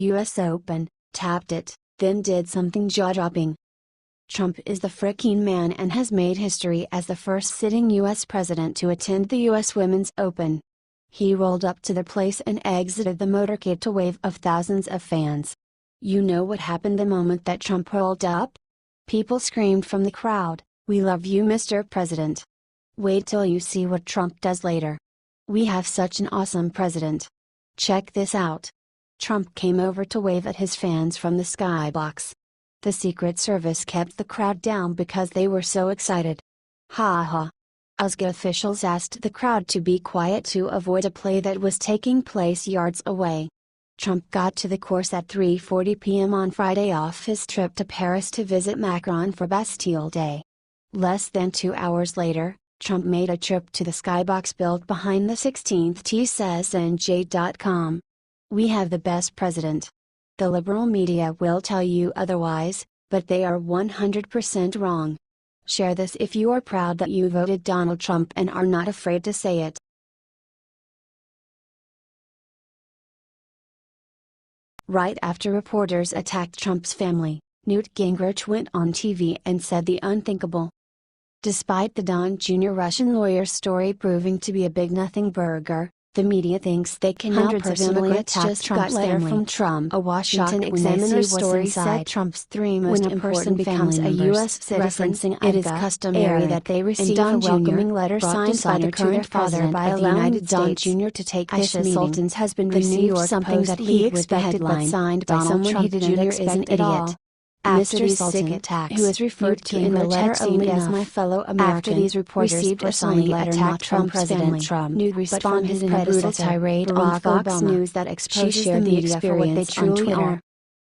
US Open, tapped it, then did something jaw-dropping. Trump is the frickin' man and has made history as the first sitting US president to attend the US Women's Open. He rolled up to the place and exited the motorcade to a wave of thousands of fans. You know what happened the moment that Trump rolled up? People screamed from the crowd, "We love you, Mr. President." Wait till you see what Trump does later. We have such an awesome president. Check this out. Trump came over to wave at his fans from the skybox. The Secret Service kept the crowd down because they were so excited. Ha ha. USGA officials asked the crowd to be quiet to avoid a play that was taking place yards away. Trump got to the course at 3:40 p.m. on Friday off his trip to Paris to visit Macron for Bastille Day. Less than 2 hours later, Trump made a trip to the skybox built behind the 16th T, says NJ.com. We have the best president. The liberal media will tell you otherwise, but they are 100% wrong. Share this if you are proud that you voted Donald Trump and are not afraid to say it. Right after reporters attacked Trump's family, Newt Gingrich went on TV and said the unthinkable. Despite the Don Jr. Russian lawyer's story proving to be a big nothing burger, the media thinks they can now personally attack Trump's family. From Trump, a Washington Examiner story said Trump's three most important family members, a U.S. citizen, it is customary that they receive a welcoming letter signed by the current father by allowing Don Jr. to take this meeting. Sultan's husband received something that he expected but signed by someone he didn't expect at all. Mr. Sultan, who is referred to in the letter only as my fellow American, these reporters received a signed letter not from President Trump, Newt responded in a brutal tirade on Fox News that exposes the media for what they truly are.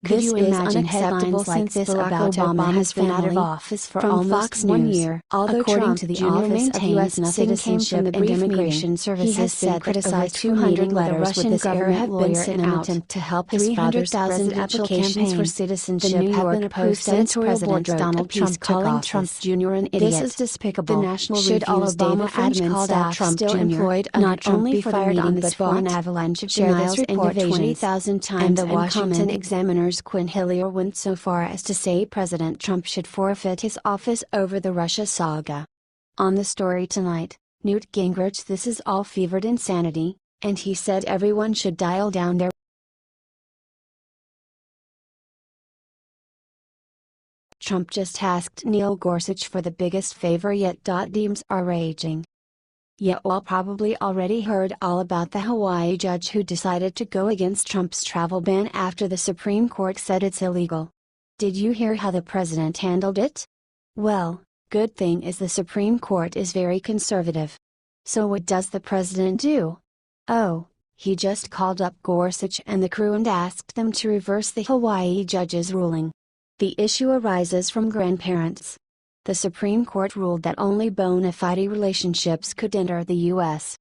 This is unacceptable since Barack Obama has been out of office for almost 1 year. Although according to the Office of U.S. Citizenship and Immigration Services, has said criticized 200 letters with this government lawyer in an attempt to help his father's presidential applications for citizenship. The New York Post editorial board wrote Donald Trump calling Trump Jr. an idiot. This is despicable. The National Review's David French called out Trump still employed not only for the meeting but for an avalanche of denials and 20,000 times. And the Washington Examiner's Quinn Hillier went so far as to say President Trump should forfeit his office over the Russia saga. On the story tonight, Newt Gingrich, this is all fevered insanity, and he said everyone should dial down their Trump just asked Neil Gorsuch for the biggest favor yet. Dems are raging. You all probably already heard all about the Hawaii judge who decided to go against Trump's travel ban after the Supreme Court said it's illegal. Did you hear how the president handled it? Well, good thing is the Supreme Court is very conservative. So what does the president do? Oh, he just called up Gorsuch and the crew and asked them to reverse the Hawaii judge's ruling. The issue arises from grandparents. The Supreme Court ruled that only bona fide relationships could enter the U.S.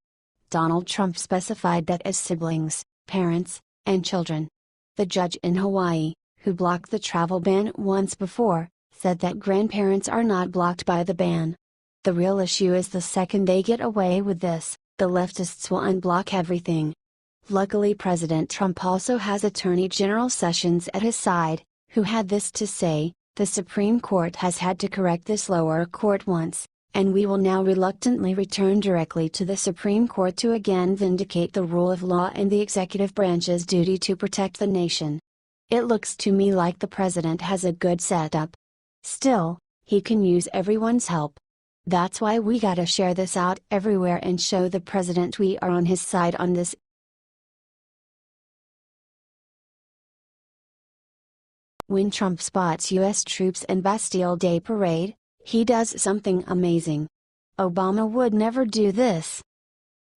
Donald Trump specified that as siblings, parents, and children. The judge in Hawaii, who blocked the travel ban once before, said that grandparents are not blocked by the ban. The real issue is the second they get away with this, the leftists will unblock everything. Luckily, President Trump also has Attorney General Sessions at his side, who had this to say: the Supreme Court has had to correct this lower court once, and we will now reluctantly return directly to the Supreme Court to again vindicate the rule of law and the executive branch's duty to protect the nation. It looks to me like the president has a good setup. Still, he can use everyone's help. That's why we gotta share this out everywhere and show the president we are on his side on this. When Trump spots U.S. troops in Bastille Day parade, he does something amazing. Obama would never do this.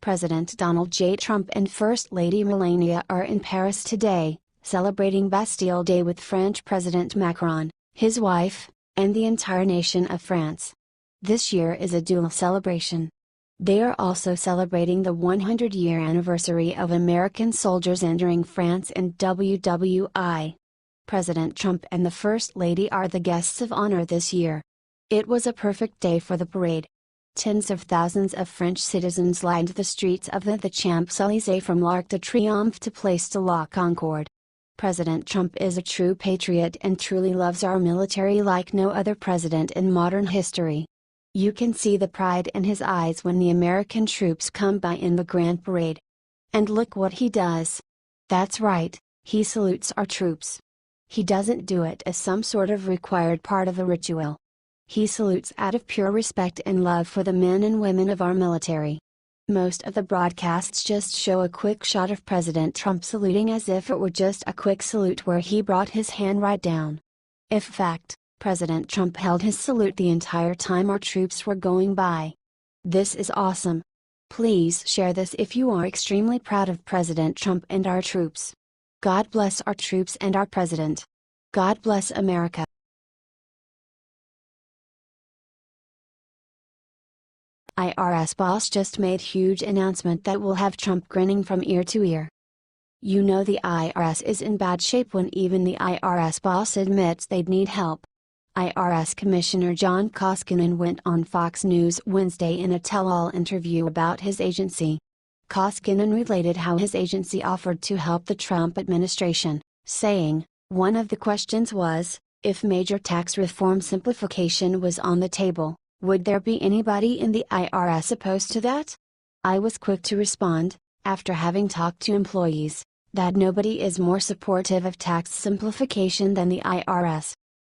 President Donald J. Trump and First Lady Melania are in Paris today, celebrating Bastille Day with French President Macron, his wife, and the entire nation of France. This year is a dual celebration. They are also celebrating the 100-year anniversary of American soldiers entering France and WWI. President Trump and the First Lady are the guests of honor this year. It was a perfect day for the parade. Tens of thousands of French citizens lined the streets of the Champs-Élysées from l'Arc de Triomphe to Place de la Concorde. President Trump is a true patriot and truly loves our military like no other president in modern history. You can see the pride in his eyes when the American troops come by in the grand parade. And look what he does. That's right, he salutes our troops. He doesn't do it as some sort of required part of a ritual. He salutes out of pure respect and love for the men and women of our military. Most of the broadcasts just show a quick shot of President Trump saluting as if it were just a quick salute where he brought his hand right down. In fact, President Trump held his salute the entire time our troops were going by. This is awesome. Please share this if you are extremely proud of President Trump and our troops. God bless our troops and our president. God bless America. IRS boss just made huge announcement that will have Trump grinning from ear to ear. You know the IRS is in bad shape when even the IRS boss admits they'd need help. IRS Commissioner John Koskinen went on Fox News Wednesday in a tell-all interview about his agency. Koskinen related how his agency offered to help the Trump administration, saying, "One of the questions was, if major tax reform simplification was on the table, would there be anybody in the IRS opposed to that? I was quick to respond, after having talked to employees, that nobody is more supportive of tax simplification than the IRS."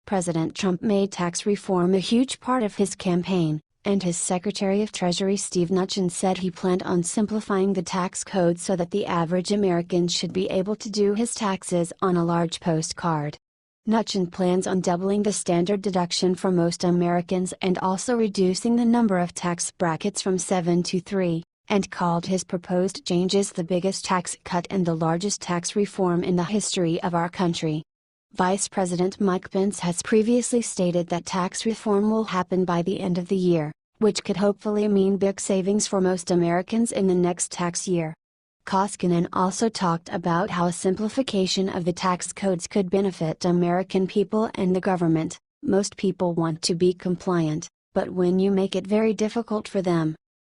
President Trump made tax reform a huge part of his campaign, and his Secretary of Treasury Steve Mnuchin said he planned on simplifying the tax code so that the average American should be able to do his taxes on a large postcard. Mnuchin plans on doubling the standard deduction for most Americans and also reducing the number of tax brackets from 7 to 3, and called his proposed changes the biggest tax cut and the largest tax reform in the history of our country. Vice President Mike Pence has previously stated that tax reform will happen by the end of the year, which could hopefully mean big savings for most Americans in the next tax year. Koskinen also talked about how a simplification of the tax codes could benefit American people and the government. Most people want to be compliant, but when you make it very difficult for them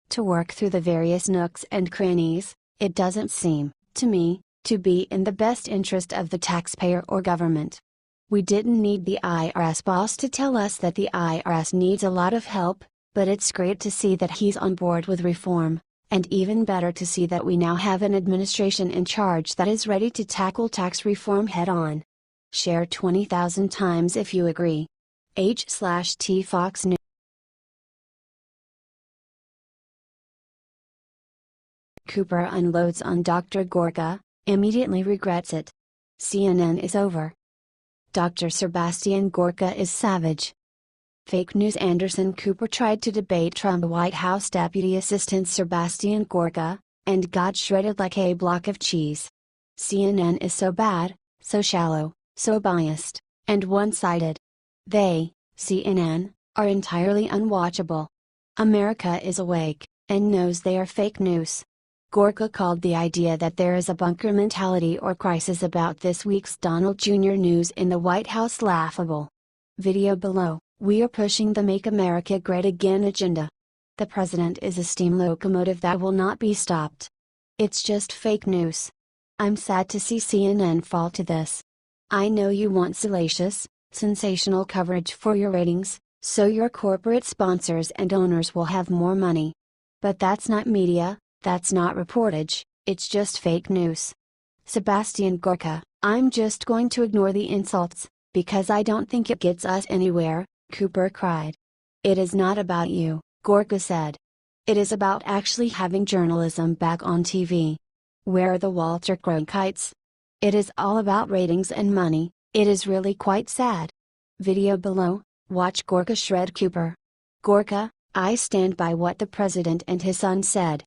to work through the various nooks and crannies, it doesn't seem, to me, to be in the best interest of the taxpayer or government. We didn't need the IRS boss to tell us that the IRS needs a lot of help, but it's great to see that he's on board with reform, and even better to see that we now have an administration in charge that is ready to tackle tax reform head-on. Share 20,000 times if you agree. H/T Fox News. Cooper unloads on Dr. Gorka, immediately regrets it. CNN is over. Dr. Sebastian Gorka is savage. Fake news. Anderson Cooper tried to debate Trump White House Deputy Assistant Sebastian Gorka, and got shredded like a block of cheese. CNN is so bad, so shallow, so biased, and one-sided. They, CNN, are entirely unwatchable. America is awake, and knows they are fake news. Gorka called the idea that there is a bunker mentality or crisis about this week's Donald Jr. news in the White House laughable. Video below. We are pushing the Make America Great Again agenda. The president is a steam locomotive that will not be stopped. It's just fake news. I'm sad to see CNN fall to this. I know you want salacious, sensational coverage for your ratings, so your corporate sponsors and owners will have more money. But that's not media, that's not reportage, it's just fake news. Sebastian Gorka, I'm just going to ignore the insults, because I don't think it gets us anywhere, Cooper cried. It is not about you, Gorka said. It is about actually having journalism back on TV. Where are the Walter Cronkites? It is all about ratings and money. It is really quite sad. Video below. Watch Gorka shred Cooper. Gorka, I stand by what the president and his son said.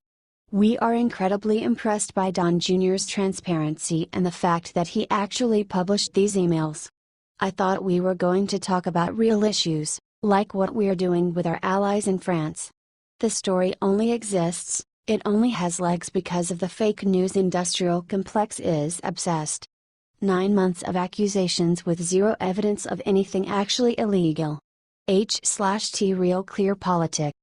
We are incredibly impressed by Don Jr.'s transparency and the fact that he actually published these emails. I thought we were going to talk about real issues, like what we're doing with our allies in France. The story only exists, it only has legs because of the fake news industrial complex is obsessed. 9 months of accusations with zero evidence of anything actually illegal. H/T Real Clear Politic.